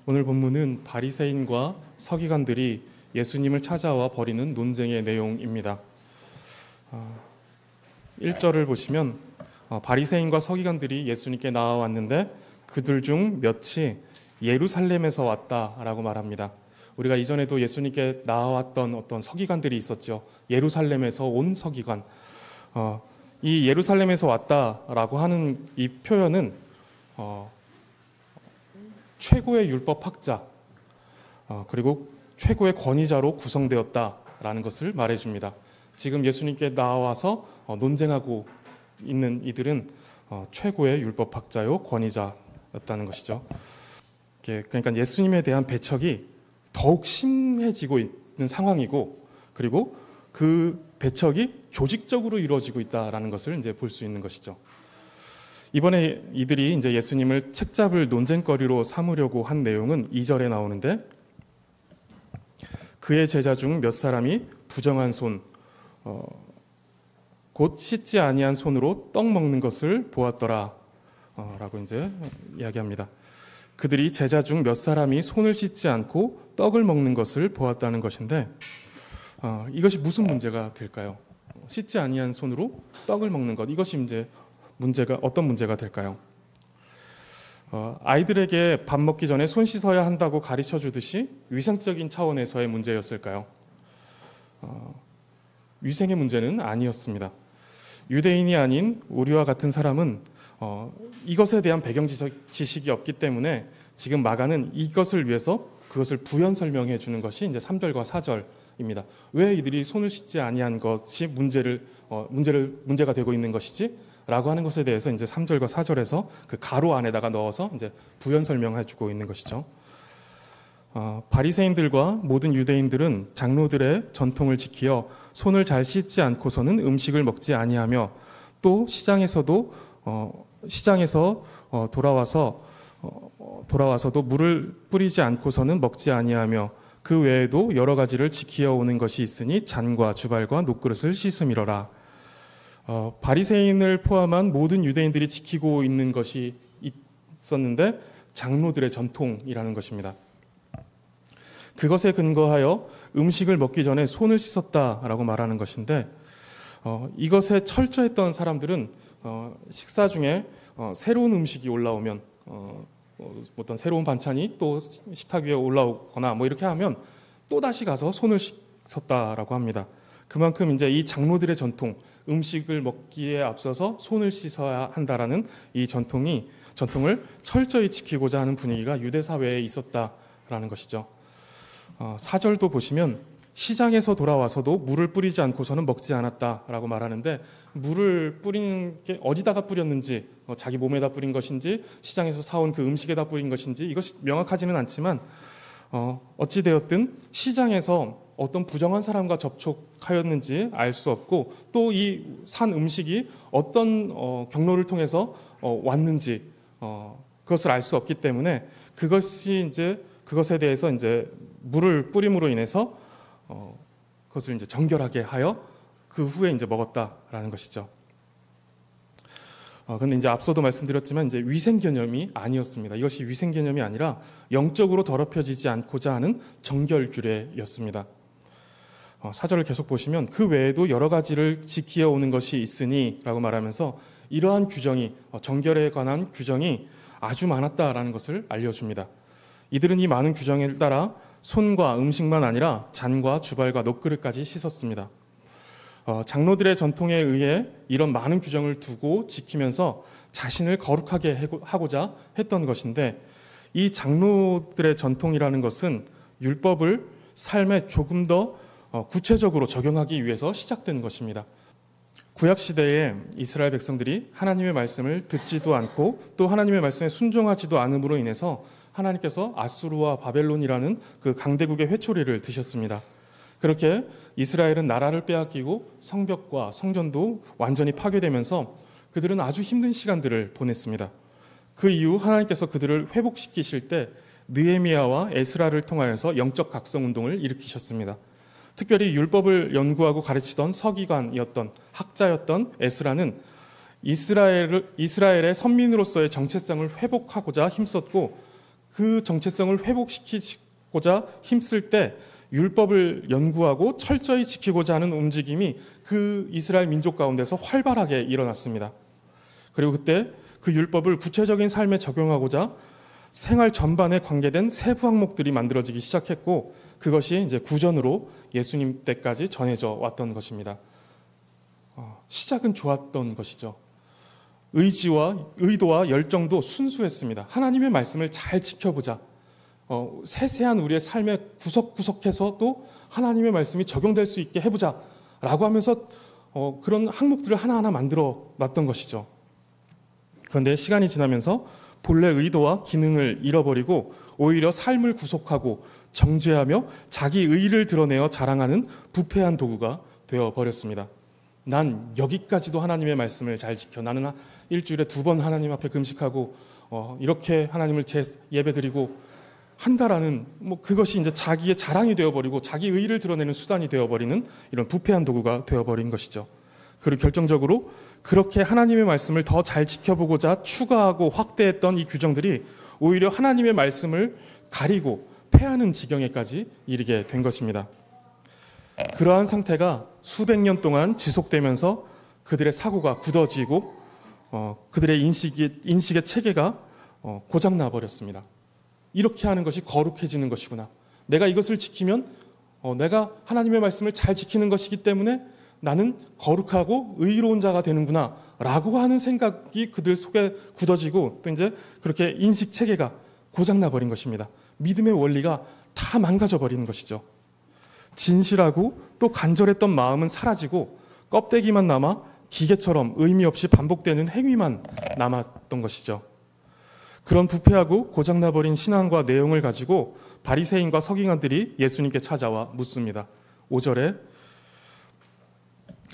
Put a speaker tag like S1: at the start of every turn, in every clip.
S1: 오늘 본문은 바리새인과 서기관들이 예수님을 찾아와 벌이는 논쟁의 내용입니다. 1절을 보시면 바리새인과 서기관들이 예수님께 나와왔는데 그들 중 몇이 예루살렘에서 왔다라고 말합니다. 우리가 이전에도 예수님께 나와왔던 어떤 서기관들이 있었죠. 예루살렘에서 온 서기관. 이 예루살렘에서 왔다라고 하는 이 표현은 최고의 율법학자 그리고 최고의 권위자로 구성되었다라는 것을 말해줍니다. 지금 예수님께 나와서 논쟁하고 있는 이들은 최고의 율법학자요 권위자였다는 것이죠. 그러니까 예수님에 대한 배척이 더욱 심해지고 있는 상황이고, 그리고 그 배척이 조직적으로 이루어지고 있다라는 것을 이제 볼 수 있는 것이죠. 이번에 이들이 이제 예수님을 책잡을 논쟁거리로 삼으려고 한 내용은 2절에 나오는데, 그의 제자 중 몇 사람이 부정한 손, 곧 씻지 아니한 손으로 떡 먹는 것을 보았더라 라고 이제 이야기합니다. 그들이 제자 중 몇 사람이 손을 씻지 않고 떡을 먹는 것을 보았다는 것인데, 이것이 무슨 문제가 될까요? 씻지 아니한 손으로 떡을 먹는 것, 이것이 이제 어떤 문제가 될까요? 아이들에게 밥 먹기 전에 손 씻어야 한다고 가르쳐 주듯이 위생적인 차원에서의 문제였을까요? 위생의 문제는 아니었습니다. 유대인이 아닌 우리와 같은 사람은 이것에 대한 배경 지식이 없기 때문에 지금 마가는 이것을 위해서 그것을 부연 설명해 주는 것이 이제 3절과 4절입니다. 왜 이들이 손을 씻지 아니한 것이 문제가 되고 있는 것이지? 라고 하는 것에 대해서 이제 3절과 4절에서 그 가로 안에다가 넣어서 이제 부연 설명해 주고 있는 것이죠. 바리새인들과 모든 유대인들은 장로들의 전통을 지키어 손을 잘 씻지 않고서는 음식을 먹지 아니하며, 또 시장에서 돌아와서도 물을 뿌리지 않고서는 먹지 아니하며, 그 외에도 여러 가지를 지키어 오는 것이 있으니 잔과 주발과 녹그릇을 씻음이러라. 바리새인을 포함한 모든 유대인들이 지키고 있는 것이 있었는데 장로들의 전통이라는 것입니다. 그것에 근거하여 음식을 먹기 전에 손을 씻었다라고 말하는 것인데, 이것에 철저했던 사람들은 식사 중에 새로운 음식이 올라오면 어떤 새로운 반찬이 또 식탁 위에 올라오거나 뭐 이렇게 하면 또 다시 가서 손을 씻었다라고 합니다. 그만큼 이제 이 장로들의 전통, 음식을 먹기에 앞서서 손을 씻어야 한다라는 이 전통을 철저히 지키고자 하는 분위기가 유대 사회에 있었다라는 것이죠. 4절도 보시면 시장에서 돌아와서도 물을 뿌리지 않고서는 먹지 않았다라고 말하는데, 물을 뿌리는 게 어디다가 뿌렸는지, 자기 몸에다 뿌린 것인지 시장에서 사온 그 음식에다 뿌린 것인지 이것이 명확하지는 않지만, 어찌되었든 시장에서 어떤 부정한 사람과 접촉하였는지 알 수 없고, 또 이 산 음식이 어떤 경로를 통해서 왔는지 그것을 알 수 없기 때문에 그것에 대해서 이제 물을 뿌림으로 인해서 그것을 이제 정결하게 하여 그 후에 이제 먹었다라는 것이죠. 근데 이제 앞서도 말씀드렸지만 이제 위생 개념이 아니었습니다. 이것이 위생 개념이 아니라 영적으로 더럽혀지지 않고자 하는 정결 규례였습니다. 4절을 계속 보시면 그 외에도 여러 가지를 지키어 오는 것이 있으니 라고 말하면서 이러한 규정이, 정결에 관한 규정이 아주 많았다라는 것을 알려줍니다. 이들은 이 많은 규정에 따라 손과 음식만 아니라 잔과 주발과 녹그릇까지 씻었습니다. 장로들의 전통에 의해 이런 많은 규정을 두고 지키면서 자신을 거룩하게 하고자 했던 것인데, 이 장로들의 전통이라는 것은 율법을 삶에 조금 더 구체적으로 적용하기 위해서 시작된 것입니다. 구약시대에 이스라엘 백성들이 하나님의 말씀을 듣지도 않고 또 하나님의 말씀에 순종하지도 않음으로 인해서 하나님께서 아수르와 바벨론이라는 그 강대국의 회초리를 드셨습니다. 그렇게 이스라엘은 나라를 빼앗기고 성벽과 성전도 완전히 파괴되면서 그들은 아주 힘든 시간들을 보냈습니다. 그 이후 하나님께서 그들을 회복시키실 때 느헤미야와 에스라를 통하여서 영적 각성운동을 일으키셨습니다. 특별히 율법을 연구하고 가르치던 서기관이었던 학자였던 에스라는 이스라엘의 선민으로서의 정체성을 회복하고자 힘썼고, 그 정체성을 회복시키고자 힘쓸 때 율법을 연구하고 철저히 지키고자 하는 움직임이 그 이스라엘 민족 가운데서 활발하게 일어났습니다. 그리고 그때 그 율법을 구체적인 삶에 적용하고자 생활 전반에 관계된 세부 항목들이 만들어지기 시작했고, 그것이 이제 구전으로 예수님 때까지 전해져 왔던 것입니다. 시작은 좋았던 것이죠. 의도와 열정도 순수했습니다. 하나님의 말씀을 잘 지켜보자. 세세한 우리의 삶의 구석구석에서도 하나님의 말씀이 적용될 수 있게 해보자 라고 하면서 그런 항목들을 하나하나 만들어 놨던 것이죠. 그런데 시간이 지나면서 본래 의도와 기능을 잃어버리고 오히려 삶을 구속하고 정죄하며 자기 의의를 드러내어 자랑하는 부패한 도구가 되어버렸습니다. 난 여기까지도 하나님의 말씀을 잘 지켜, 나는 일주일에 2번 하나님 앞에 금식하고 이렇게 하나님을 예배드리고 한다라는, 그것이 이제 자기의 자랑이 되어버리고 자기 의의를 드러내는 수단이 되어버리는 이런 부패한 도구가 되어버린 것이죠. 그리고 결정적으로 그렇게 하나님의 말씀을 더 잘 지켜보고자 추가하고 확대했던 이 규정들이 오히려 하나님의 말씀을 가리고 폐하는 지경에까지 이르게 된 것입니다. 그러한 상태가 수백 년 동안 지속되면서 그들의 사고가 굳어지고 그들의 인식의 체계가 고장나 버렸습니다. 이렇게 하는 것이 거룩해지는 것이구나. 내가 이것을 지키면 내가 하나님의 말씀을 잘 지키는 것이기 때문에 나는 거룩하고 의로운 자가 되는구나 라고 하는 생각이 그들 속에 굳어지고, 또 이제 그렇게 인식 체계가 고장나 버린 것입니다. 믿음의 원리가 다 망가져 버리는 것이죠. 진실하고 또 간절했던 마음은 사라지고 껍데기만 남아 기계처럼 의미 없이 반복되는 행위만 남았던 것이죠. 그런 부패하고 고장나버린 신앙과 내용을 가지고 바리새인과 서기관들이 예수님께 찾아와 묻습니다. 5절에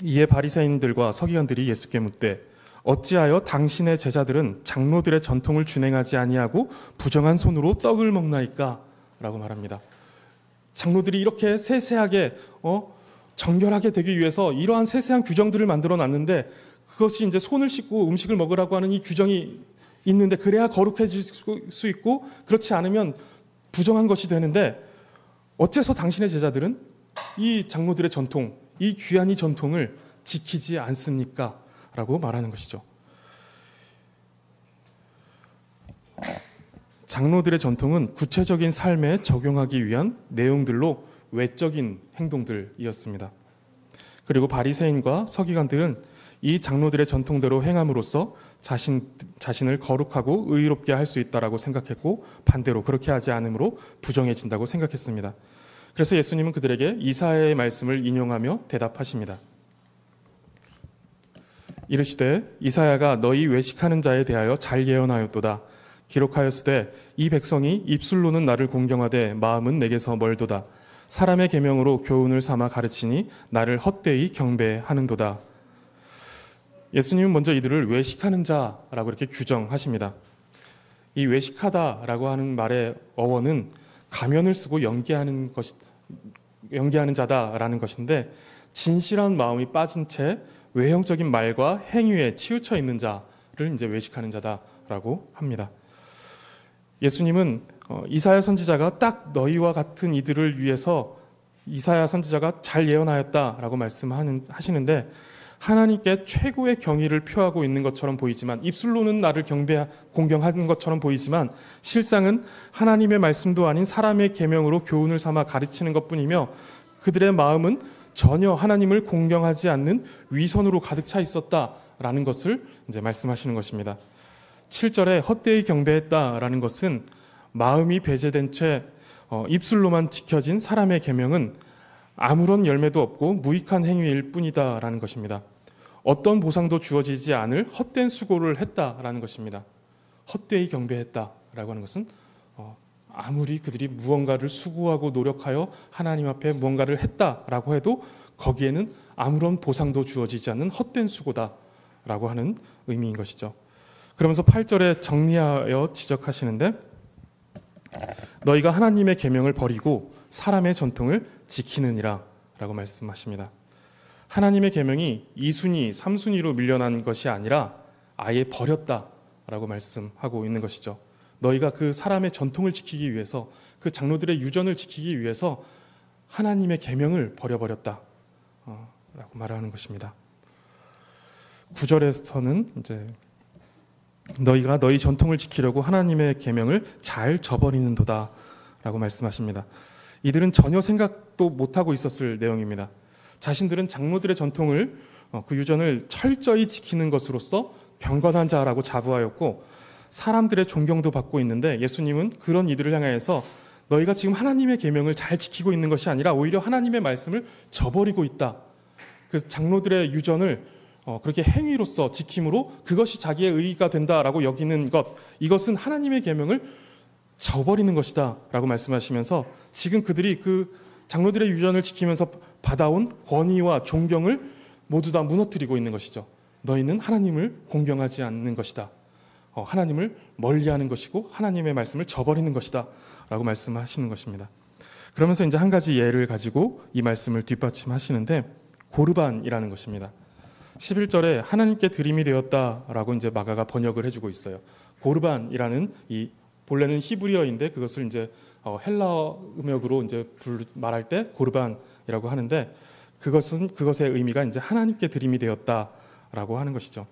S1: 이에 바리새인들과 서기관들이 예수께 묻되 어찌하여 당신의 제자들은 장로들의 전통을 준행하지 아니하고 부정한 손으로 떡을 먹나이까? 라고 말합니다. 장로들이 이렇게 세세하게 정결하게 되기 위해서 이러한 세세한 규정들을 만들어 놨는데, 그것이 이제 손을 씻고 음식을 먹으라고 하는 이 규정이 있는데 그래야 거룩해질 수 있고, 그렇지 않으면 부정한 것이 되는데 어째서 당신의 제자들은 이 장로들의 전통, 이 귀한 이 전통을 지키지 않습니까? 라고 말하는 것이죠. 장로들의 전통은 구체적인 삶에 적용하기 위한 내용들로 외적인 행동들이었습니다. 그리고 바리새인과 서기관들은 이 장로들의 전통대로 행함으로써 자신을 거룩하고 의롭게 할 수 있다라고 생각했고, 반대로 그렇게 하지 않으므로 부정해진다고 생각했습니다. 그래서 예수님은 그들에게 이사야의 말씀을 인용하며 대답하십니다. 이르시되 이사야가 너희 외식하는 자에 대하여 잘 예언하였도다. 기록하였으되 이 백성이 입술로는 나를 공경하되 마음은 내게서 멀도다. 사람의 계명으로 교훈을 삼아 가르치니 나를 헛되이 경배하는도다. 예수님은 먼저 이들을 외식하는 자라고 이렇게 규정하십니다. 이 외식하다라고 하는 말의 어원은 가면을 쓰고 연기하는 자다라는 것인데, 진실한 마음이 빠진 채 외형적인 말과 행위에 치우쳐 있는 자를 이제 외식하는 자다라고 합니다. 예수님은 이사야 선지자가 딱 너희와 같은 이들을 위해서 이사야 선지자가 잘 예언하였다라고 말씀하시는데, 하나님께 최고의 경의를 표하고 있는 것처럼 보이지만, 입술로는 나를 공경하는 것처럼 보이지만 실상은 하나님의 말씀도 아닌 사람의 계명으로 교훈을 삼아 가르치는 것뿐이며, 그들의 마음은 전혀 하나님을 공경하지 않는 위선으로 가득 차 있었다라는 것을 이제 말씀하시는 것입니다. 7절에 헛되이 경배했다라는 것은 마음이 배제된 채 입술로만 지켜진 사람의 계명은 아무런 열매도 없고 무익한 행위일 뿐이다라는 것입니다. 어떤 보상도 주어지지 않을 헛된 수고를 했다라는 것입니다. 헛되이 경배했다라고 하는 것은 아무리 그들이 무언가를 수고하고 노력하여 하나님 앞에 무언가를 했다라고 해도 거기에는 아무런 보상도 주어지지 않는 헛된 수고다라고 하는 의미인 것이죠. 그러면서 8절에 정리하여 지적하시는데, 너희가 하나님의 계명을 버리고 사람의 전통을 지키느니라 라고 말씀하십니다. 하나님의 계명이 2순위, 3순위로 밀려난 것이 아니라 아예 버렸다라고 말씀하고 있는 것이죠. 너희가 그 사람의 전통을 지키기 위해서, 그 장로들의 유전을 지키기 위해서 하나님의 계명을 버려버렸다 라고 말하는 것입니다. 9절에서는 이제 너희가 너희 전통을 지키려고 하나님의 계명을 잘 저버리는도다 라고 말씀하십니다. 이들은 전혀 생각도 못하고 있었을 내용입니다. 자신들은 장로들의 전통을, 그 유전을 철저히 지키는 것으로서 경건한 자라고 자부하였고 사람들의 존경도 받고 있는데, 예수님은 그런 이들을 향해서 너희가 지금 하나님의 계명을 잘 지키고 있는 것이 아니라 오히려 하나님의 말씀을 저버리고 있다. 그 장로들의 유전을 그렇게 행위로서 지킴으로 그것이 자기의 의의가 된다라고 여기는 것, 이것은 하나님의 계명을 저버리는 것이다 라고 말씀하시면서 지금 그들이 그 장로들의 유전을 지키면서 받아온 권위와 존경을 모두 다 무너뜨리고 있는 것이죠. 너희는 하나님을 공경하지 않는 것이다. 하나님을 멀리하는 것이고 하나님의 말씀을 저버리는 것이다 라고 말씀하시는 것입니다. 그러면서 이제 한 가지 예를 가지고 이 말씀을 뒷받침하시는데, 고르반이라는 것입니다. 11절에 하나님께 드림이 되었다라고 이제 마가가 번역을 해주고 있어요. 고르반이라는, 이 본래는 히브리어인데 그것을 이제 헬라어 음역으로 이제 말할 때 고르반이라고 하는데, 그것의 의미가 이제 하나님께 드림이 되었다라고 하는 것이죠.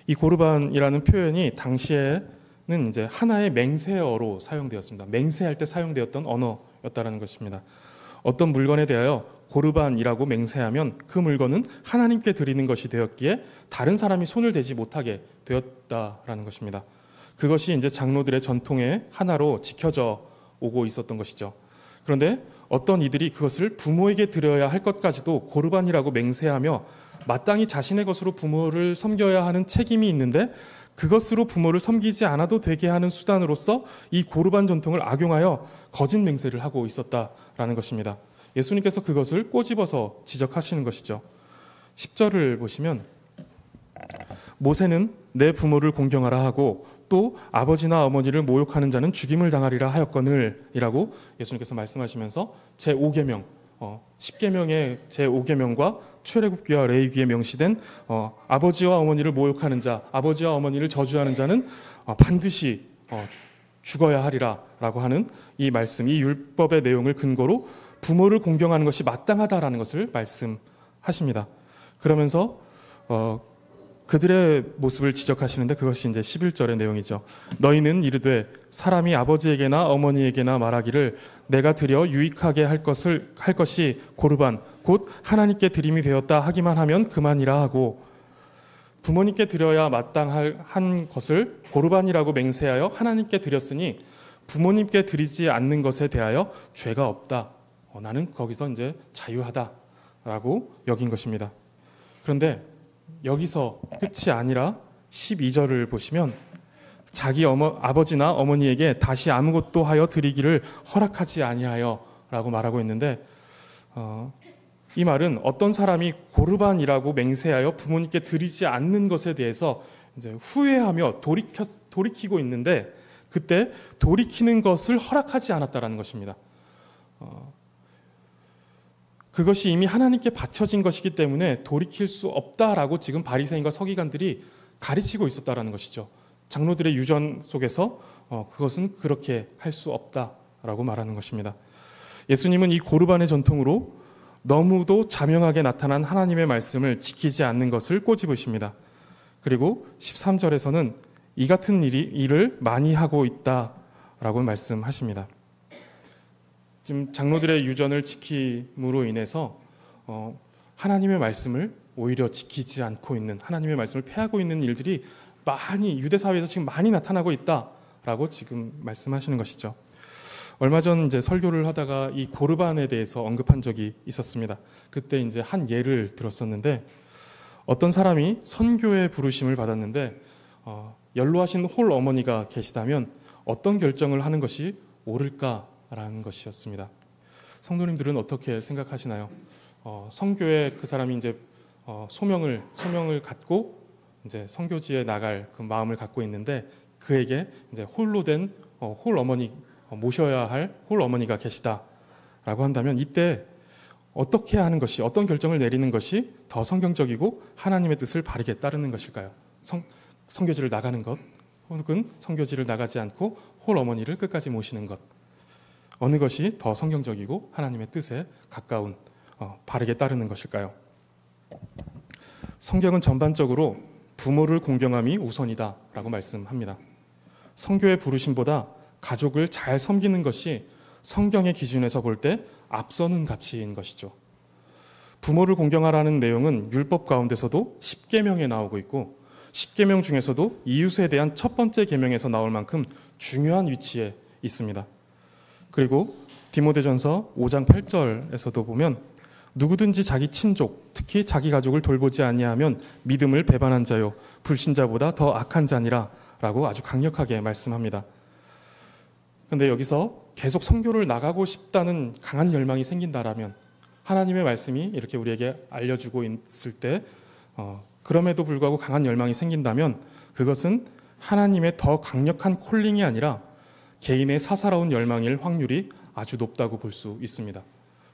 S1: 이 고르반이라는 표현이 당시에는 이제 하나의 맹세어로 사용되었습니다. 맹세할 때 사용되었던 언어였다라는 것입니다. 어떤 물건에 대하여 고르반이라고 맹세하면 그 물건은 하나님께 드리는 것이 되었기에 다른 사람이 손을 대지 못하게 되었다라는 것입니다. 그것이 이제 장로들의 전통의 하나로 지켜져 오고 있었던 것이죠. 그런데 어떤 이들이 그것을 부모에게 드려야 할 것까지도 고르반이라고 맹세하며 마땅히 자신의 것으로 부모를 섬겨야 하는 책임이 있는데 그것으로 부모를 섬기지 않아도 되게 하는 수단으로서 이 고르반 전통을 악용하여 거짓 맹세를 하고 있었다라는 것입니다. 예수님께서 그것을 꼬집어서 지적하시는 것이죠. 10절을 보시면 모세는 내 부모를 공경하라 하고 또 아버지나 어머니를 모욕하는 자는 죽임을 당하리라 하였거늘 이라고 예수님께서 말씀하시면서 제5계명, 10계명의 제5계명과 출애굽기와 레위기에 명시된 아버지와 어머니를 모욕하는 자, 아버지와 어머니를 저주하는 자는 반드시 죽어야 하리라 라고 하는 이 말씀, 이 율법의 내용을 근거로 부모를 공경하는 것이 마땅하다라는 것을 말씀하십니다. 그러면서 그들의 모습을 지적하시는데 그것이 이제 11절의 내용이죠. 너희는 이르되 사람이 아버지에게나 어머니에게나 말하기를 내가 드려 유익하게 할 것이 고르반 곧 하나님께 드림이 되었다 하기만 하면 그만이라 하고, 부모님께 드려야 마땅한 것을 고르반이라고 맹세하여 하나님께 드렸으니 부모님께 드리지 않는 것에 대하여 죄가 없다. 나는 거기서 이제 자유하다라고 여긴 것입니다. 그런데 여기서 끝이 아니라 12절을 보시면 자기 아버지나 어머니에게 다시 아무것도 하여 드리기를 허락하지 아니하여 라고 말하고 있는데, 이 말은 어떤 사람이 고르반이라고 맹세하여 부모님께 드리지 않는 것에 대해서 이제 후회하며 돌이키고 있는데 그때 돌이키는 것을 허락하지 않았다라는 것입니다. 그것이 이미 하나님께 바쳐진 것이기 때문에 돌이킬 수 없다라고 지금 바리새인과 서기관들이 가르치고 있었다라는 것이죠. 장로들의 유전 속에서 그것은 그렇게 할 수 없다라고 말하는 것입니다. 예수님은 이 고르반의 전통으로 너무도 자명하게 나타난 하나님의 말씀을 지키지 않는 것을 꼬집으십니다. 그리고 13절에서는 이 같은 일을 많이 하고 있다라고 말씀하십니다. 지금 장로들의 유전을 지킴으로 인해서 하나님의 말씀을 오히려 지키지 않고 있는, 하나님의 말씀을 폐하고 있는 일들이 많이 유대 사회에서 지금 많이 나타나고 있다라고 지금 말씀하시는 것이죠. 얼마 전 이제 설교를 하다가 이 고르반에 대해서 언급한 적이 있었습니다. 그때 이제 한 예를 들었었는데, 어떤 사람이 선교의 부르심을 받았는데 연로하신 홀 어머니가 계시다면 어떤 결정을 하는 것이 옳을까라는 것이었습니다. 성도님들은 어떻게 생각하시나요? 선교에 그 사람이 이제 소명을 갖고 이제 선교지에 나갈 그 마음을 갖고 있는데 그에게 이제 홀로 된 홀 어머니, 모셔야 할 홀 어머니가 계시다라고 한다면 이때 어떻게 하는 것이, 어떤 결정을 내리는 것이 더 성경적이고 하나님의 뜻을 바르게 따르는 것일까요? 선교지를 나가는 것, 혹은 선교지를 나가지 않고 홀 어머니를 끝까지 모시는 것, 어느 것이 더 성경적이고 하나님의 뜻에 가까운 바르게 따르는 것일까요? 성경은 전반적으로 부모를 공경함이 우선이다라고 말씀합니다. 성교의 부르심보다 가족을 잘 섬기는 것이 성경의 기준에서 볼 때 앞서는 가치인 것이죠. 부모를 공경하라는 내용은 율법 가운데서도 10계명에 나오고 있고 10계명 중에서도 이웃에 대한 첫 번째 계명에서 나올 만큼 중요한 위치에 있습니다. 그리고 디모데전서 5장 8절에서도 보면 누구든지 자기 친족, 특히 자기 가족을 돌보지 아니하면 믿음을 배반한 자요 불신자보다 더 악한 자니라 라고 아주 강력하게 말씀합니다. 그런데 여기서 계속 선교를 나가고 싶다는 강한 열망이 생긴다라면 하나님의 말씀이 이렇게 우리에게 알려주고 있을 때 그럼에도 불구하고 강한 열망이 생긴다면 그것은 하나님의 더 강력한 콜링이 아니라 개인의 사사로운 열망일 확률이 아주 높다고 볼 수 있습니다.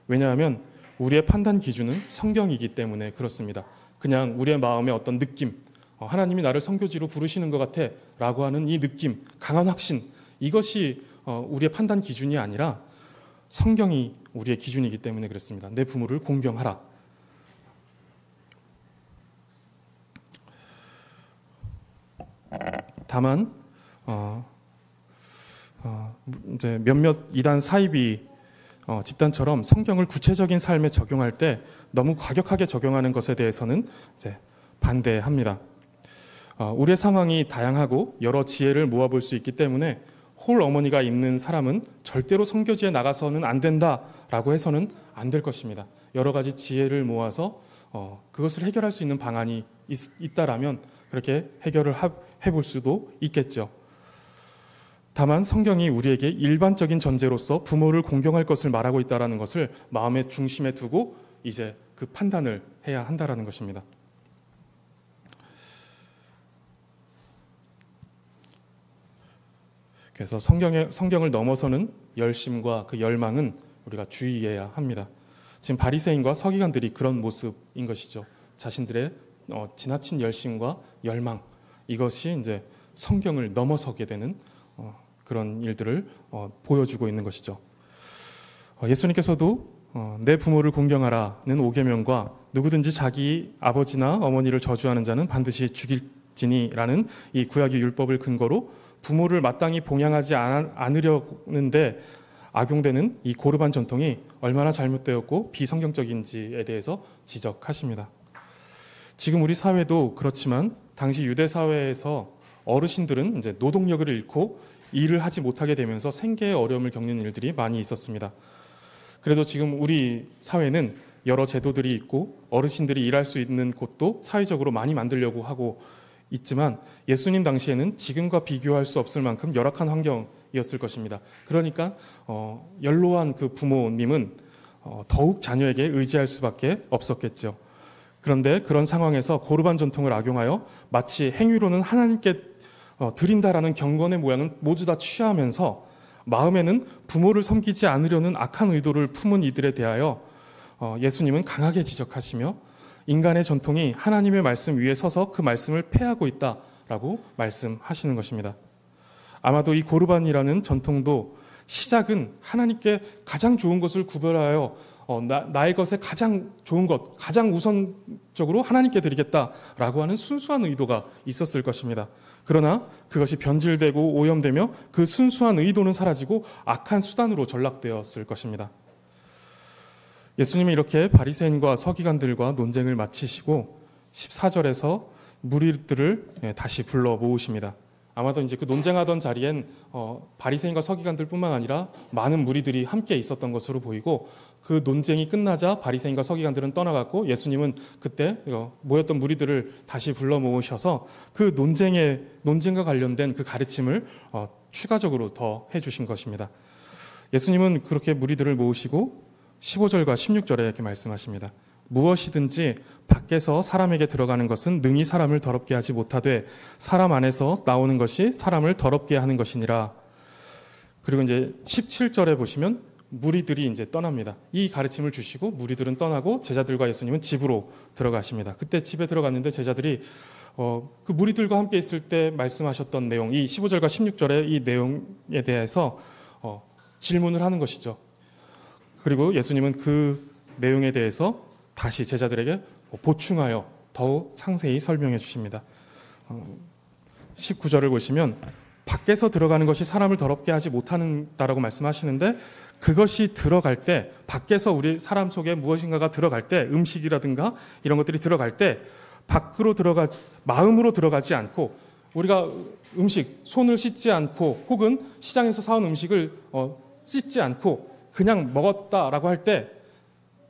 S1: 왜냐하면 우리의 판단 기준은 성경이기 때문에 그렇습니다. 그냥 우리의 마음의 어떤 느낌, 하나님이 나를 선교지로 부르시는 것 같아 라고 하는 이 느낌, 강한 확신, 이것이 우리의 판단 기준이 아니라 성경이 우리의 기준이기 때문에 그렇습니다. 내 부모를 공경하라. 다만 이제 몇몇 이단 사이비 집단처럼 성경을 구체적인 삶에 적용할 때 너무 과격하게 적용하는 것에 대해서는 이제 반대합니다. 우리의 상황이 다양하고 여러 지혜를 모아볼 수 있기 때문에 홀 어머니가 있는 사람은 절대로 선교지에 나가서는 안 된다라고 해서는 안 될 것입니다. 여러 가지 지혜를 모아서 그것을 해결할 수 있는 방안이 있다라면 그렇게 해결을 해볼 수도 있겠죠. 다만 성경이 우리에게 일반적인 전제로서 부모를 공경할 것을 말하고 있다는 것을 마음의 중심에 두고 이제 그 판단을 해야 한다는 것입니다. 그래서 성경을 넘어서는 열심과 그 열망은 우리가 주의해야 합니다. 지금 바리새인과 서기관들이 그런 모습인 것이죠. 자신들의 지나친 열심과 열망, 이것이 이제 성경을 넘어서게 되는 그런 일들을 보여주고 있는 것이죠. 예수님께서도 내 부모를 공경하라는 5계명과 누구든지 자기 아버지나 어머니를 저주하는 자는 반드시 죽일지니라는 이 구약의 율법을 근거로 부모를 마땅히 봉양하지 않으려는데 악용되는 이 고르반 전통이 얼마나 잘못되었고 비성경적인지에 대해서 지적하십니다. 지금 우리 사회도 그렇지만 당시 유대 사회에서 어르신들은 이제 노동력을 잃고 일을 하지 못하게 되면서 생계의 어려움을 겪는 일들이 많이 있었습니다. 그래도 지금 우리 사회는 여러 제도들이 있고 어르신들이 일할 수 있는 곳도 사회적으로 많이 만들려고 하고 있지만 예수님 당시에는 지금과 비교할 수 없을 만큼 열악한 환경이었을 것입니다. 그러니까 연로한 그 부모님은 더욱 자녀에게 의지할 수밖에 없었겠죠. 그런데 그런 상황에서 고르반 전통을 악용하여 마치 행위로는 하나님께 드린다라는 경건의 모양은 모두 다 취하면서 마음에는 부모를 섬기지 않으려는 악한 의도를 품은 이들에 대하여 예수님은 강하게 지적하시며 인간의 전통이 하나님의 말씀 위에 서서 그 말씀을 폐하고 있다라고 말씀하시는 것입니다. 아마도 이 고르반이라는 전통도 시작은 하나님께 가장 좋은 것을 구별하여 나의 것에 가장 좋은 것, 가장 우선적으로 하나님께 드리겠다라고 하는 순수한 의도가 있었을 것입니다. 그러나 그것이 변질되고 오염되며 그 순수한 의도는 사라지고 악한 수단으로 전락되었을 것입니다. 예수님이 이렇게 바리새인과 서기관들과 논쟁을 마치시고 14절에서 무리들을 다시 불러 모으십니다. 아마도 이제 그 논쟁하던 자리엔 바리새인과 서기관들뿐만 아니라 많은 무리들이 함께 있었던 것으로 보이고 그 논쟁이 끝나자 바리새인과 서기관들은 떠나갔고 예수님은 그때 모였던 무리들을 다시 불러 모으셔서 그 논쟁과 관련된 그 가르침을 추가적으로 더 해주신 것입니다. 예수님은 그렇게 무리들을 모으시고 15절과 16절에 이렇게 말씀하십니다. 무엇이든지 밖에서 사람에게 들어가는 것은 능히 사람을 더럽게 하지 못하되 사람 안에서 나오는 것이 사람을 더럽게 하는 것이니라. 그리고 이제 17절에 보시면 무리들이 이제 떠납니다. 이 가르침을 주시고 무리들은 떠나고 제자들과 예수님은 집으로 들어가십니다. 그때 집에 들어갔는데 제자들이 그 무리들과 함께 있을 때 말씀하셨던 내용, 이 15절과 16절의 이 내용에 대해서 질문을 하는 것이죠. 그리고 예수님은 그 내용에 대해서 다시 제자들에게 보충하여 더욱 상세히 설명해 주십니다. 19절을 보시면 밖에서 들어가는 것이 사람을 더럽게 하지 못한다라고 말씀하시는데, 그것이 들어갈 때, 밖에서 우리 사람 속에 무엇인가가 들어갈 때, 음식이라든가 이런 것들이 들어갈 때 마음으로 들어가지 않고, 우리가 음식 손을 씻지 않고 혹은 시장에서 사온 음식을 씻지 않고 그냥 먹었다라고 할 때,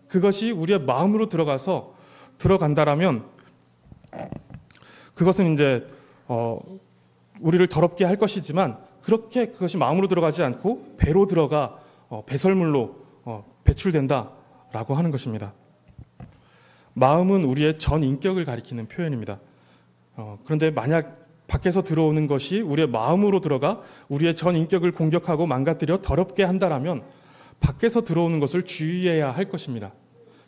S1: 그것이 우리의 마음으로 들어간다라면 그것은 이제 우리를 더럽게 할 것이지만, 그렇게 그것이 마음으로 들어가지 않고 배로 들어가 배설물로 배출된다라고 하는 것입니다. 마음은 우리의 전 인격을 가리키는 표현입니다. 그런데 만약 밖에서 들어오는 것이 우리의 마음으로 들어가 우리의 전 인격을 공격하고 망가뜨려 더럽게 한다라면 밖에서 들어오는 것을 주의해야 할 것입니다.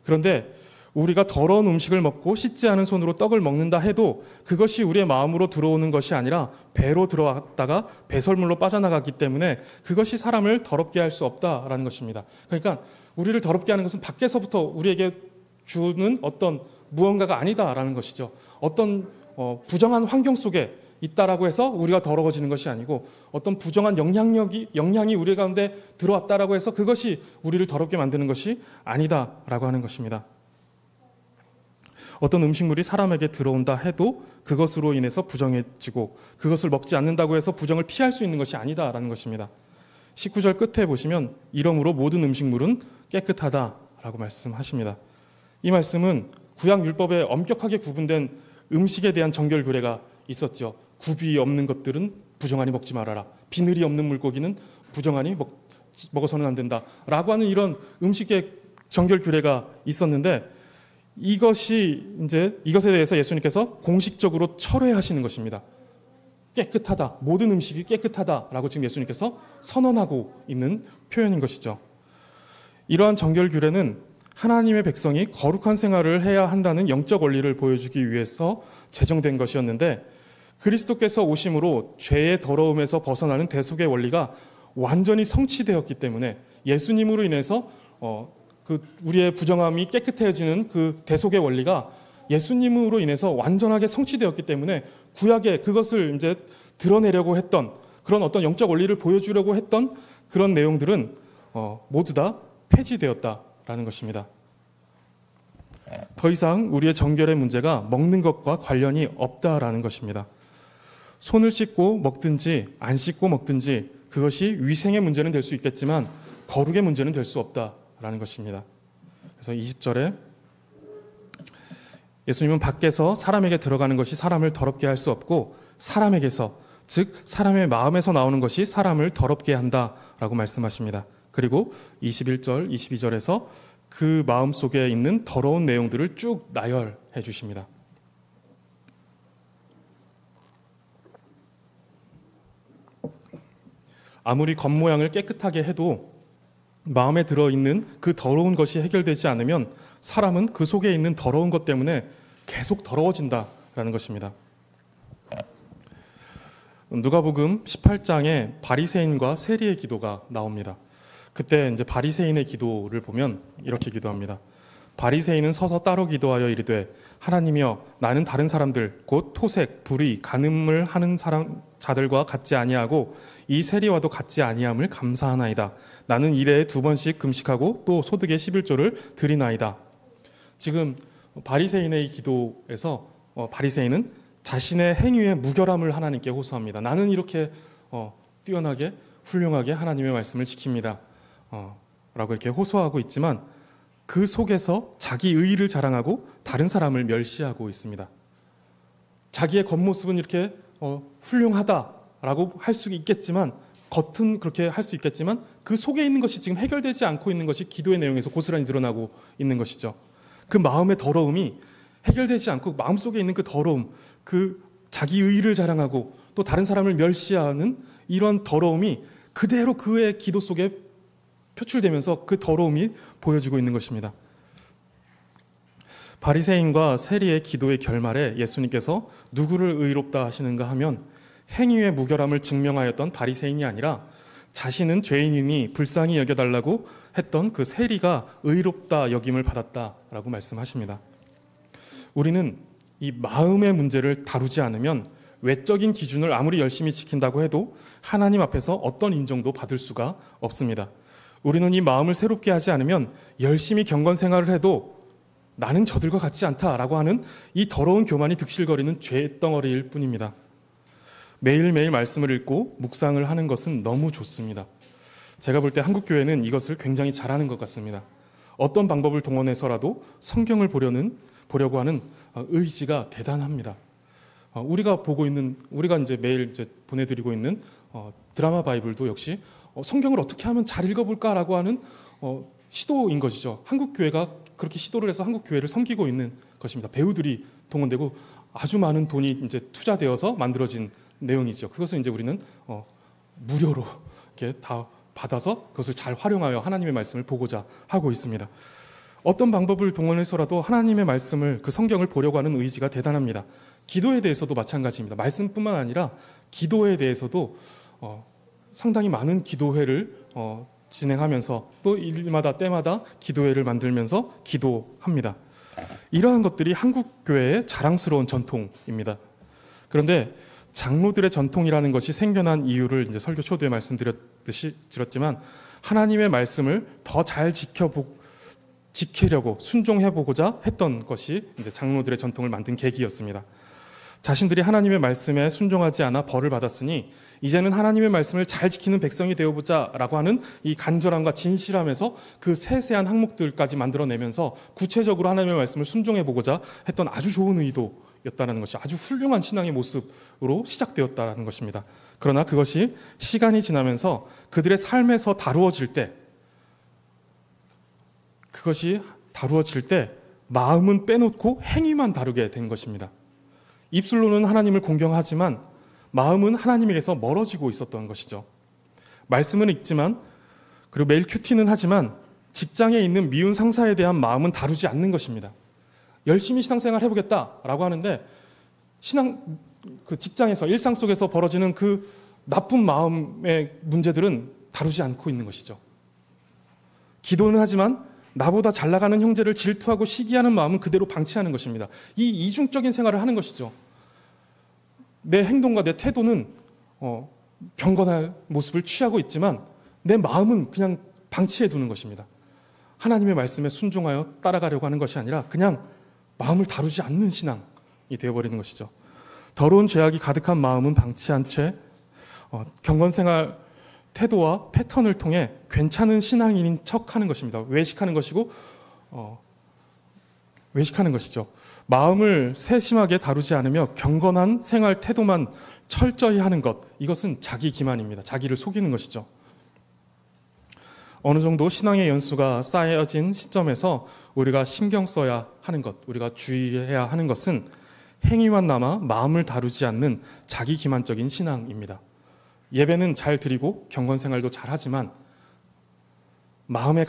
S1: 그런데 우리가 더러운 음식을 먹고 씻지 않은 손으로 떡을 먹는다 해도 그것이 우리의 마음으로 들어오는 것이 아니라 배로 들어왔다가 배설물로 빠져나가기 때문에 그것이 사람을 더럽게 할 수 없다라는 것입니다. 그러니까 우리를 더럽게 하는 것은 밖에서부터 우리에게 주는 어떤 무언가가 아니다라는 것이죠. 어떤 부정한 환경 속에 있다라고 해서 우리가 더러워지는 것이 아니고, 어떤 부정한 영향이 우리 가운데 들어왔다라고 해서 그것이 우리를 더럽게 만드는 것이 아니다라고 하는 것입니다. 어떤 음식물이 사람에게 들어온다 해도 그것으로 인해서 부정해지고, 그것을 먹지 않는다고 해서 부정을 피할 수 있는 것이 아니다라는 것입니다. 19절 끝에 보시면 이러므로 모든 음식물은 깨끗하다라고 말씀하십니다. 이 말씀은 구약 율법에 엄격하게 구분된 음식에 대한 정결 규례가 있었죠. 굽이 없는 것들은 부정하니 먹지 말아라. 비늘이 없는 물고기는 부정하니 먹어서는 안 된다라고 하는 이런 음식의 정결 규례가 있었는데, 이것에 대해서 예수님께서 공식적으로 철회하시는 것입니다. 깨끗하다, 모든 음식이 깨끗하다라고 지금 예수님께서 선언하고 있는 표현인 것이죠. 이러한 정결 규례는 하나님의 백성이 거룩한 생활을 해야 한다는 영적 원리를 보여주기 위해서 제정된 것이었는데, 그리스도께서 오심으로 죄의 더러움에서 벗어나는 대속의 원리가 완전히 성취되었기 때문에, 예수님으로 인해서 우리의 부정함이 깨끗해지는 그 대속의 원리가 예수님으로 인해서 완전하게 성취되었기 때문에, 구약에 그것을 이제 드러내려고 했던 그런 어떤 영적 원리를 보여주려고 했던 그런 내용들은 모두 다 폐지되었다라는 것입니다. 더 이상 우리의 정결의 문제가 먹는 것과 관련이 없다라는 것입니다. 손을 씻고 먹든지 안 씻고 먹든지 그것이 위생의 문제는 될 수 있겠지만 거룩의 문제는 될 수 없다라는 것입니다. 그래서 20절에 예수님은 밖에서 사람에게 들어가는 것이 사람을 더럽게 할 수 없고, 사람에게서, 즉 사람의 마음에서 나오는 것이 사람을 더럽게 한다라고 말씀하십니다. 그리고 21절, 22절에서 그 마음 속에 있는 더러운 내용들을 쭉 나열해 주십니다. 아무리 겉모양을 깨끗하게 해도 마음에 들어있는 그 더러운 것이 해결되지 않으면 사람은 그 속에 있는 더러운 것 때문에 계속 더러워진다라는 것입니다. 누가복음 18장에 바리새인과 세리의 기도가 나옵니다. 그때 이제 바리새인의 기도를 보면 이렇게 기도합니다. 바리새인은 서서 따로 기도하여 이르되, 하나님이여, 나는 다른 사람들 곧 토색, 불의, 간음을 하는 자들과 같지 아니하고 이 세리와도 같지 아니함을 감사하나이다. 나는 일에 2번씩 금식하고 또 소득의 11조를 드리나이다. 지금 바리새인의 이 기도에서 바리새인은 자신의 행위의 무결함을 하나님께 호소합니다. 나는 이렇게 뛰어나게 훌륭하게 하나님의 말씀을 지킵니다. 라고 이렇게 호소하고 있지만 그 속에서 자기 의의를 자랑하고 다른 사람을 멸시하고 있습니다. 자기의 겉모습은 이렇게 훌륭하다라고 할 수 있겠지만, 겉은 그렇게 할 수 있겠지만 그 속에 있는 것이 지금 해결되지 않고 있는 것이 기도의 내용에서 고스란히 드러나고 있는 것이죠. 그 마음의 더러움이 해결되지 않고 마음속에 있는 그 더러움, 그 자기 의의를 자랑하고 또 다른 사람을 멸시하는 이런 더러움이 그대로 그의 기도 속에 표출되면서 그 더러움이 보여지고 있는 것입니다. 바리새인과 세리의 기도의 결말에 예수님께서 누구를 의롭다 하시는가 하면 행위의 무결함을 증명하였던 바리새인이 아니라 자신은 죄인이니 불쌍히 여겨달라고 했던 그 세리가 의롭다 여김을 받았다라고 말씀하십니다. 우리는 이 마음의 문제를 다루지 않으면 외적인 기준을 아무리 열심히 지킨다고 해도 하나님 앞에서 어떤 인정도 받을 수가 없습니다. 우리는 이 마음을 새롭게 하지 않으면 열심히 경건 생활을 해도 나는 저들과 같지 않다라고 하는 이 더러운 교만이 득실거리는 죄덩어리일 뿐입니다. 매일매일 말씀을 읽고 묵상을 하는 것은 너무 좋습니다. 제가 볼 때 한국교회는 이것을 굉장히 잘하는 것 같습니다. 어떤 방법을 동원해서라도 성경을 보려고 하는 의지가 대단합니다. 우리가 이제 매일 이제 보내드리고 있는 드라마 바이블도 역시 성경을 어떻게 하면 잘 읽어볼까라고 하는 시도인 것이죠. 한국교회가 그렇게 시도를 해서 한국교회를 섬기고 있는 것입니다. 배우들이 동원되고 아주 많은 돈이 이제 투자되어서 만들어진 내용이죠. 그것을 이제 우리는 무료로 이렇게 다 받아서 그것을 잘 활용하여 하나님의 말씀을 보고자 하고 있습니다. 어떤 방법을 동원해서라도 하나님의 말씀을, 그 성경을 보려고 하는 의지가 대단합니다. 기도에 대해서도 마찬가지입니다. 말씀뿐만 아니라 기도에 대해서도 상당히 많은 기도회를 진행하면서 또 일마다 때마다 기도회를 만들면서 기도합니다. 이러한 것들이 한국교회의 자랑스러운 전통입니다. 그런데 장로들의 전통이라는 것이 생겨난 이유를 이제 설교 초두에 말씀드렸지만 하나님의 말씀을 더 잘 지키려고 순종해보고자 했던 것이 이제 장로들의 전통을 만든 계기였습니다. 자신들이 하나님의 말씀에 순종하지 않아 벌을 받았으니 이제는 하나님의 말씀을 잘 지키는 백성이 되어보자라고 하는 이 간절함과 진실함에서 그 세세한 항목들까지 만들어내면서 구체적으로 하나님의 말씀을 순종해보고자 했던 아주 좋은 의도였다는 것이, 아주 훌륭한 신앙의 모습으로 시작되었다는 것입니다. 그러나 그것이 시간이 지나면서 그들의 삶에서 다루어질 때, 마음은 빼놓고 행위만 다루게 된 것입니다. 입술로는 하나님을 공경하지만 마음은 하나님에게서 멀어지고 있었던 것이죠. 말씀은 읽지만, 그리고 매일 큐티는 하지만 직장에 있는 미운 상사에 대한 마음은 다루지 않는 것입니다. 열심히 신앙생활 해보겠다라고 하는데 그 직장에서 일상 속에서 벌어지는 그 나쁜 마음의 문제들은 다루지 않고 있는 것이죠. 기도는 하지만 나보다 잘 나가는 형제를 질투하고 시기하는 마음은 그대로 방치하는 것입니다. 이 이중적인 생활을 하는 것이죠. 내 행동과 내 태도는 경건할 모습을 취하고 있지만 내 마음은 그냥 방치해 두는 것입니다. 하나님의 말씀에 순종하여 따라가려고 하는 것이 아니라 그냥 마음을 다루지 않는 신앙이 되어버리는 것이죠. 더러운 죄악이 가득한 마음은 방치한 채 경건생활 태도와 패턴을 통해 괜찮은 신앙인인 척하는 것입니다. 외식하는 것이고 외식하는 것이죠. 마음을 세심하게 다루지 않으며 경건한 생활 태도만 철저히 하는 것, 이것은 자기 기만입니다. 자기를 속이는 것이죠. 어느 정도 신앙의 연수가 쌓여진 시점에서 우리가 신경 써야 하는 것, 우리가 주의해야 하는 것은 행위만 남아 마음을 다루지 않는 자기 기만적인 신앙입니다. 예배는 잘 드리고 경건생활도 잘 하지만 마음에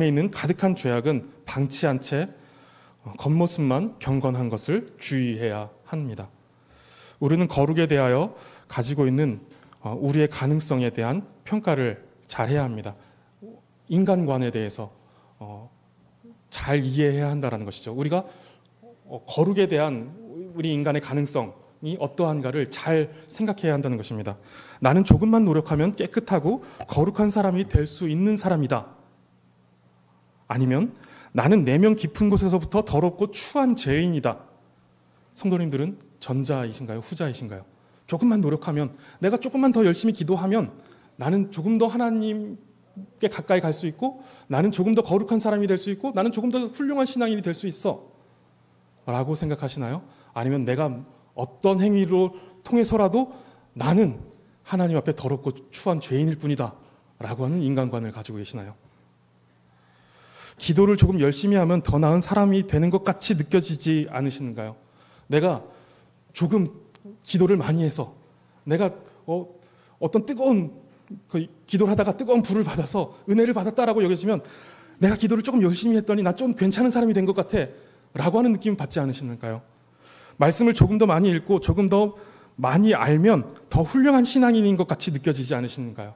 S1: 있는 가득한 죄악은 방치한 채 겉모습만 경건한 것을 주의해야 합니다. 우리는 거룩에 대하여 가지고 있는 우리의 가능성에 대한 평가를 잘 해야 합니다. 인간관에 대해서 잘 이해해야 한다는 것이죠. 우리가 거룩에 대한 우리 인간의 가능성이 어떠한가를 잘 생각해야 한다는 것입니다. 나는 조금만 노력하면 깨끗하고 거룩한 사람이 될 수 있는 사람이다. 아니면 나는 내면 깊은 곳에서부터 더럽고 추한 죄인이다. 성도님들은 전자이신가요? 후자이신가요? 조금만 노력하면, 내가 조금만 더 열심히 기도하면 나는 조금 더 하나님께 가까이 갈 수 있고, 나는 조금 더 거룩한 사람이 될 수 있고, 나는 조금 더 훌륭한 신앙인이 될 수 있어 라고 생각하시나요? 아니면 내가 어떤 행위로 통해서라도 나는 하나님 앞에 더럽고 추한 죄인일 뿐이다 라고 하는 인간관을 가지고 계시나요? 기도를 조금 열심히 하면 더 나은 사람이 되는 것 같이 느껴지지 않으시는가요? 내가 조금 기도를 많이 해서, 내가 어떤 뜨거운 기도를 하다가 뜨거운 불을 받아서 은혜를 받았다라고 여겨지면, 내가 기도를 조금 열심히 했더니 나 좀 괜찮은 사람이 된 것 같아 라고 하는 느낌 받지 않으시는가요? 말씀을 조금 더 많이 읽고 조금 더 많이 알면 더 훌륭한 신앙인인 것 같이 느껴지지 않으시는가요?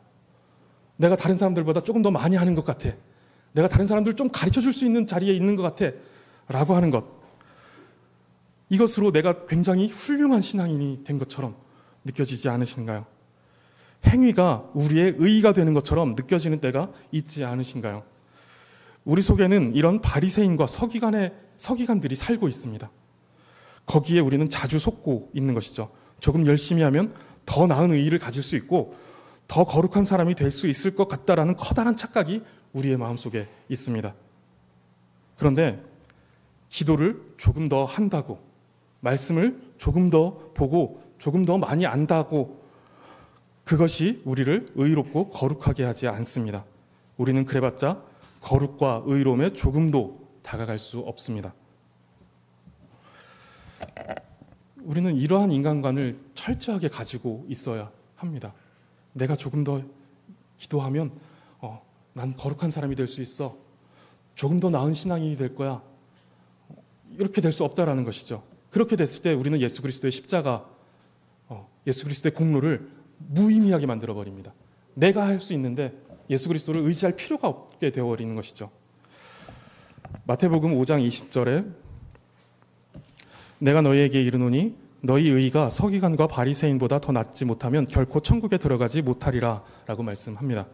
S1: 내가 다른 사람들보다 조금 더 많이 하는 것 같아. 내가 다른 사람들 좀 가르쳐 줄 수 있는 자리에 있는 것 같아. 라고 하는 것. 이것으로 내가 굉장히 훌륭한 신앙인이 된 것처럼 느껴지지 않으신가요? 행위가 우리의 의의가 되는 것처럼 느껴지는 때가 있지 않으신가요? 우리 속에는 이런 바리새인과 서기관들이 살고 있습니다. 거기에 우리는 자주 속고 있는 것이죠. 조금 열심히 하면 더 나은 의의를 가질 수 있고 더 거룩한 사람이 될 수 있을 것 같다라는 커다란 착각이 우리의 마음속에 있습니다. 그런데 기도를 조금 더 한다고, 말씀을 조금 더 보고 조금 더 많이 안다고 그것이 우리를 의롭고 거룩하게 하지 않습니다. 우리는 그래봤자 거룩과 의로움에 조금도 다가갈 수 없습니다. 우리는 이러한 인간관을 철저하게 가지고 있어야 합니다. 내가 조금 더 기도하면 난 거룩한 사람이 될 수 있어. 조금 더 나은 신앙인이 될 거야. 이렇게 될 수 없다라는 것이죠. 그렇게 됐을 때 우리는 예수 그리스도의 십자가, 예수 그리스도의 공로를 무의미하게 만들어버립니다. 내가 할 수 있는데 예수 그리스도를 의지할 필요가 없게 되어버리는 것이죠. 마태복음 5장 20절에 내가 너희에게 이르노니 너희 의가 서기관과 바리새인보다 더 낫지 못하면 결코 천국에 들어가지 못하리라 라고 말씀합니다.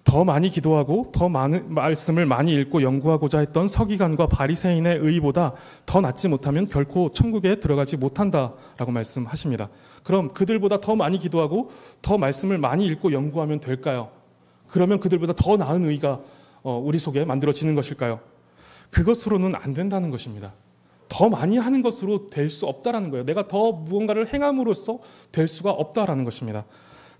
S1: 더 많이 기도하고 더 많은 말씀을 많이 읽고 연구하고자 했던 서기관과 바리새인의 의보다 더 낫지 못하면 결코 천국에 들어가지 못한다라고 말씀하십니다. 그럼 그들보다 더 많이 기도하고 더 말씀을 많이 읽고 연구하면 될까요? 그러면 그들보다 더 나은 의가 우리 속에 만들어지는 것일까요? 그것으로는 안 된다는 것입니다. 더 많이 하는 것으로 될 수 없다라는 거예요. 내가 더 무언가를 행함으로써 될 수가 없다라는 것입니다.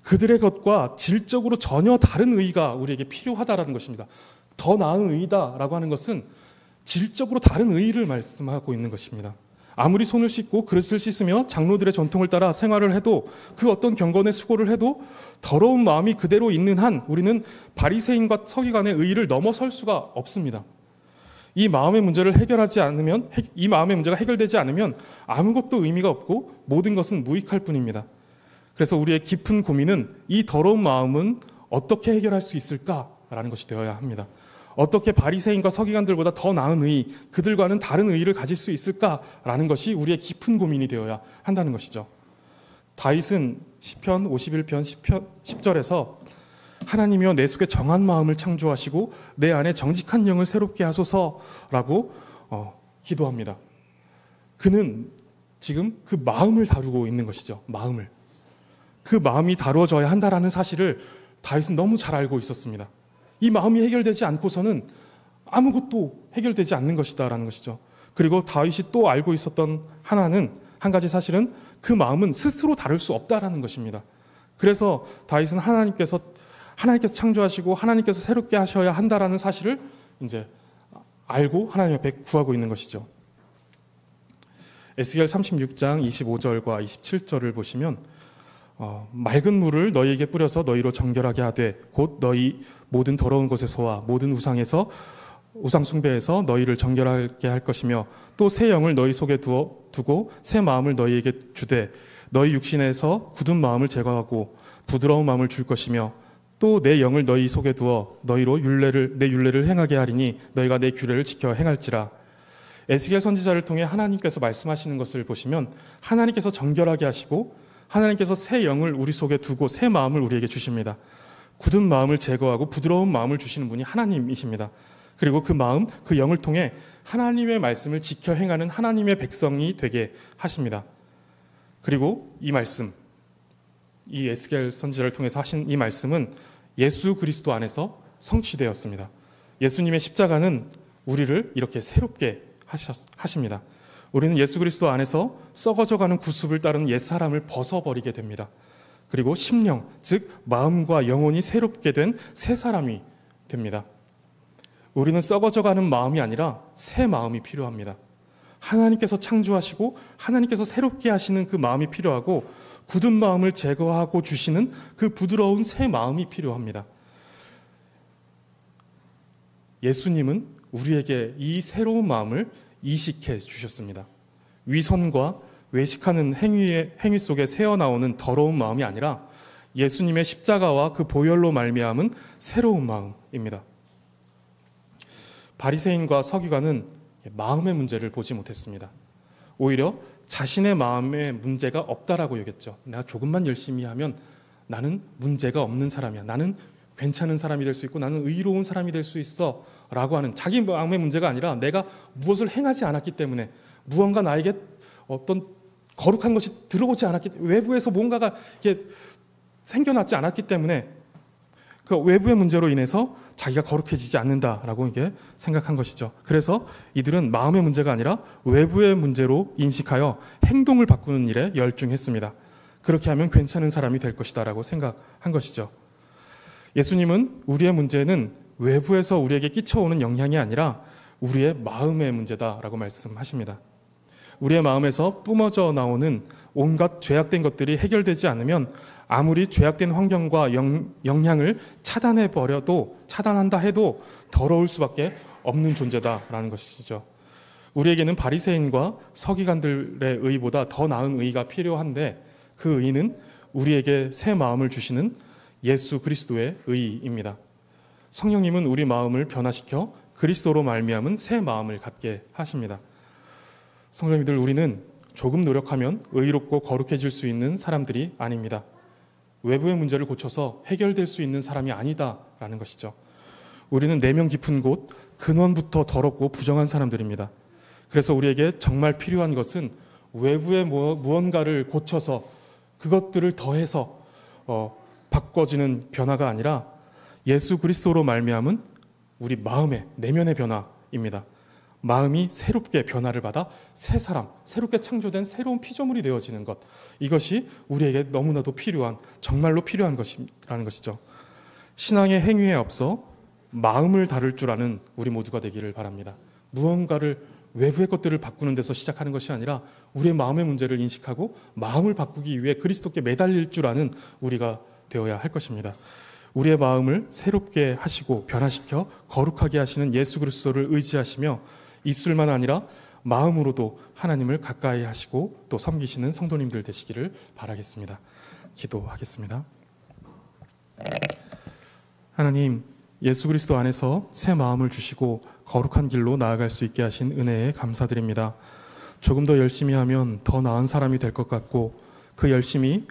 S1: 그들의 것과 질적으로 전혀 다른 의가 우리에게 필요하다라는 것입니다. 더 나은 의다라고 하는 것은 질적으로 다른 의를 말씀하고 있는 것입니다. 아무리 손을 씻고 그릇을 씻으며 장로들의 전통을 따라 생활을 해도 그 어떤 경건의 수고를 해도 더러운 마음이 그대로 있는 한 우리는 바리새인과 서기관의 의를 넘어설 수가 없습니다. 이 마음의 문제를 해결하지 않으면, 이 마음의 문제가 해결되지 않으면 아무것도 의미가 없고 모든 것은 무익할 뿐입니다. 그래서 우리의 깊은 고민은 이 더러운 마음은 어떻게 해결할 수 있을까라는 것이 되어야 합니다. 어떻게 바리새인과 서기관들보다 더 나은 의, 그들과는 다른 의를 가질 수 있을까라는 것이 우리의 깊은 고민이 되어야 한다는 것이죠. 다윗은 시편 51편 10절에서 하나님이여 내 속에 정한 마음을 창조하시고 내 안에 정직한 영을 새롭게 하소서라고 기도합니다. 그는 지금 그 마음을 다루고 있는 것이죠. 마음을. 그 마음이 다루어져야 한다라는 사실을 다윗은 너무 잘 알고 있었습니다. 이 마음이 해결되지 않고서는 아무것도 해결되지 않는 것이다라는 것이죠. 그리고 다윗이 또 알고 있었던 한 가지 사실은 그 마음은 스스로 다룰 수 없다라는 것입니다. 그래서 다윗은 하나님께서 창조하시고 하나님께서 새롭게 하셔야 한다라는 사실을 이제 알고 하나님 앞에 구하고 있는 것이죠. 에스겔 36장 25절과 27절을 보시면 맑은 물을 너희에게 뿌려서 너희로 정결하게 하되 곧 너희 모든 더러운 곳에서와 모든 우상 숭배에서 너희를 정결하게 할 것이며 또 새 영을 너희 속에 두고 새 마음을 너희에게 주되 너희 육신에서 굳은 마음을 제거하고 부드러운 마음을 줄 것이며 또 내 영을 너희 속에 두어 너희로 내 율례를 행하게 하리니 너희가 내 규례를 지켜 행할지라. 에스겔 선지자를 통해 하나님께서 말씀하시는 것을 보시면 하나님께서 정결하게 하시고 하나님께서 새 영을 우리 속에 두고 새 마음을 우리에게 주십니다. 굳은 마음을 제거하고 부드러운 마음을 주시는 분이 하나님이십니다. 그리고 그 마음, 그 영을 통해 하나님의 말씀을 지켜 행하는 하나님의 백성이 되게 하십니다. 그리고 이 말씀, 이 에스겔 선지자를 통해서 하신 이 말씀은 예수 그리스도 안에서 성취되었습니다. 예수님의 십자가는 우리를 이렇게 새롭게 하십니다. 우리는 예수 그리스도 안에서 썩어져가는 구습을 따르는 옛사람을 벗어버리게 됩니다. 그리고 심령, 즉 마음과 영혼이 새롭게 된 새 사람이 됩니다. 우리는 썩어져가는 마음이 아니라 새 마음이 필요합니다. 하나님께서 창조하시고 하나님께서 새롭게 하시는 그 마음이 필요하고 굳은 마음을 제거하고 주시는 그 부드러운 새 마음이 필요합니다. 예수님은 우리에게 이 새로운 마음을, 이식해 주셨습니다. 위선과 외식하는 행위 속에 새어나오는 더러운 마음이 아니라 예수님의 십자가와 그 보혈로 말미암은 새로운 마음입니다. 바리새인과 서기관은 마음의 문제를 보지 못했습니다. 오히려 자신의 마음에 문제가 없다라고 여겼죠. 내가 조금만 열심히 하면 나는 문제가 없는 사람이야. 나는 괜찮은 사람이 될 수 있고 나는 의로운 사람이 될 수 있어 라고 하는 자기 마음의 문제가 아니라 내가 무엇을 행하지 않았기 때문에 무언가 나에게 어떤 거룩한 것이 들어오지 않았기 때문에 외부에서 뭔가가 이게 생겨났지 않았기 때문에 그 외부의 문제로 인해서 자기가 거룩해지지 않는다라고 이게 생각한 것이죠. 그래서 이들은 마음의 문제가 아니라 외부의 문제로 인식하여 행동을 바꾸는 일에 열중했습니다. 그렇게 하면 괜찮은 사람이 될 것이다라고 생각한 것이죠. 예수님은 우리의 문제는 외부에서 우리에게 끼쳐오는 영향이 아니라 우리의 마음의 문제다라고 말씀하십니다. 우리의 마음에서 뿜어져 나오는 온갖 죄악된 것들이 해결되지 않으면 아무리 죄악된 환경과 영향을 차단한다 해도 더러울 수밖에 없는 존재다라는 것이죠. 우리에게는 바리새인과 서기관들의 의보다 더 나은 의가 필요한데 그 의는 우리에게 새 마음을 주시는 예수 그리스도의 의입니다. 성령님은 우리 마음을 변화시켜 그리스도로 말미암은 새 마음을 갖게 하십니다. 성도님들, 우리는 조금 노력하면 의롭고 거룩해질 수 있는 사람들이 아닙니다. 외부의 문제를 고쳐서 해결될 수 있는 사람이 아니다라는 것이죠. 우리는 내면 깊은 곳, 근원부터 더럽고 부정한 사람들입니다. 그래서 우리에게 정말 필요한 것은 외부의 무언가를 고쳐서 그것들을 더해서 바꿔지는 변화가 아니라 예수 그리스도로 말미암은 우리 마음의 내면의 변화입니다. 마음이 새롭게 변화를 받아 새 사람, 새롭게 창조된 새로운 피조물이 되어지는 것, 이것이 우리에게 너무나도 필요한, 정말로 필요한 것이라는 것이죠. 신앙의 행위에 앞서 마음을 다룰 줄 아는 우리 모두가 되기를 바랍니다. 무언가를 외부의 것들을 바꾸는 데서 시작하는 것이 아니라 우리의 마음의 문제를 인식하고 마음을 바꾸기 위해 그리스도께 매달릴 줄 아는 우리가 되어야 할 것입니다. 우리의 마음을 새롭게 하시고 변화시켜 거룩하게 하시는 예수 그리스도를 의지하시며 입술만 아니라 마음으로도 하나님을 가까이 하시고 또 섬기시는 성도님들 되시기를 바라겠습니다. 기도하겠습니다. 하나님, 예수 그리스도 안에서 새 마음을 주시고 거룩한 길로 나아갈 수 있게 하신 은혜에 감사드립니다. 조금 더 열심히 하면 더 나은 사람이 될 것 같고 그 열심이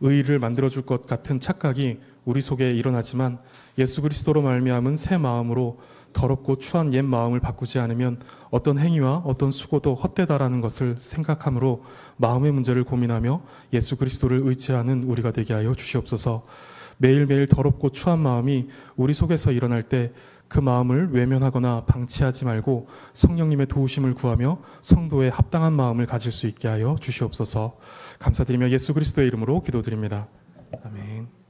S1: 의의를 만들어줄 것 같은 착각이 우리 속에 일어나지만 예수 그리스도로 말미암은 새 마음으로 더럽고 추한 옛 마음을 바꾸지 않으면 어떤 행위와 어떤 수고도 헛되다라는 것을 생각함으로 마음의 문제를 고민하며 예수 그리스도를 의지하는 우리가 되게 하여 주시옵소서. 매일매일 더럽고 추한 마음이 우리 속에서 일어날 때 그 마음을 외면하거나 방치하지 말고 성령님의 도우심을 구하며 성도의 합당한 마음을 가질 수 있게 하여 주시옵소서. 감사드리며 예수 그리스도의 이름으로 기도드립니다. 아멘.